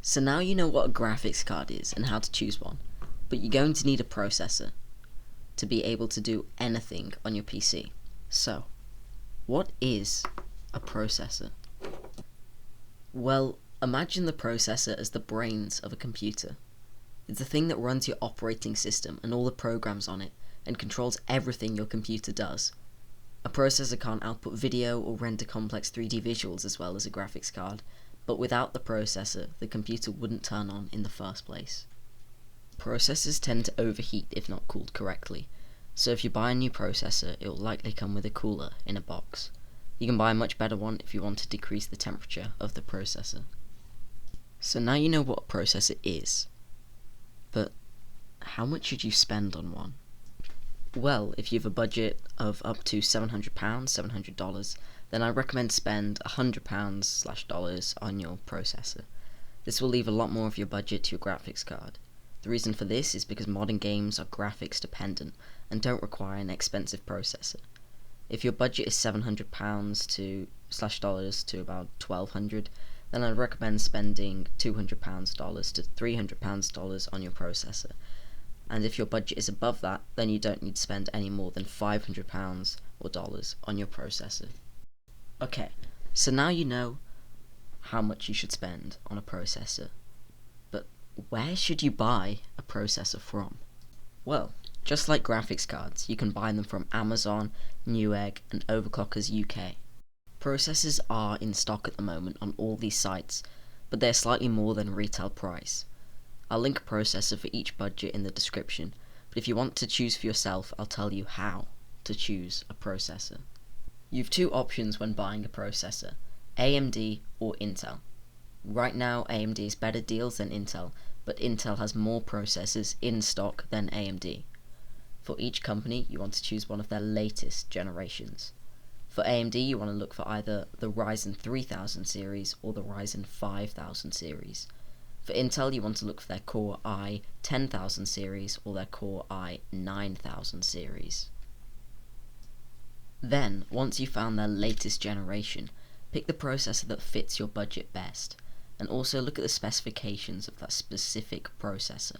So now you know what a graphics card is and how to choose one, but you're going to need a processor to be able to do anything on your PC. So, what is a processor? Well, imagine the processor as the brains of a computer. It's the thing that runs your operating system and all the programs on it and controls everything your computer does. A processor can't output video or render complex 3D visuals as well as a graphics card, but without the processor, the computer wouldn't turn on in the first place. Processors tend to overheat if not cooled correctly, so if you buy a new processor, it will likely come with a cooler in a box. You can buy a much better one if you want to decrease the temperature of the processor. So now you know what a processor is, but how much should you spend on one? Well, if you have a budget of up to £700, $700, then I recommend spend £100/$dollars on your processor. This will leave a lot more of your budget to your graphics card. The reason for this is because modern games are graphics dependent and don't require an expensive processor. If your budget is £700 to $dollars to about $1,200, then I'd recommend spending £200 to $300 on your processor. And if your budget is above that, then you don't need to spend any more than £500 or dollars on your processor. Okay, so now you know how much you should spend on a processor. But where should you buy a processor from? Well, just like graphics cards, you can buy them from Amazon, Newegg, and Overclockers UK. Processors are in stock at the moment on all these sites, but they're slightly more than retail price. I'll link a processor for each budget in the description, but if you want to choose for yourself, I'll tell you how to choose a processor. You have two options when buying a processor, AMD or Intel. Right now, AMD has better deals than Intel, but Intel has more processors in stock than AMD. For each company, you want to choose one of their latest generations. For AMD, you want to look for either the Ryzen 3000 series or the Ryzen 5000 series. For Intel, you want to look for their Core i10000 series or their Core i9000 series. Then, once you've found their latest generation, pick the processor that fits your budget best, and also look at the specifications of that specific processor.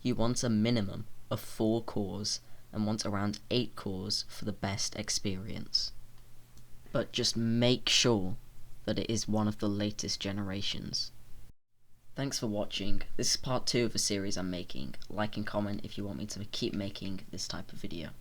You want a minimum of 4 cores, and want around 8 cores for the best experience. But just make sure that it is one of the latest generations. Thanks for watching. This is part 2 of a series I'm making. Like and comment if you want me to keep making this type of video.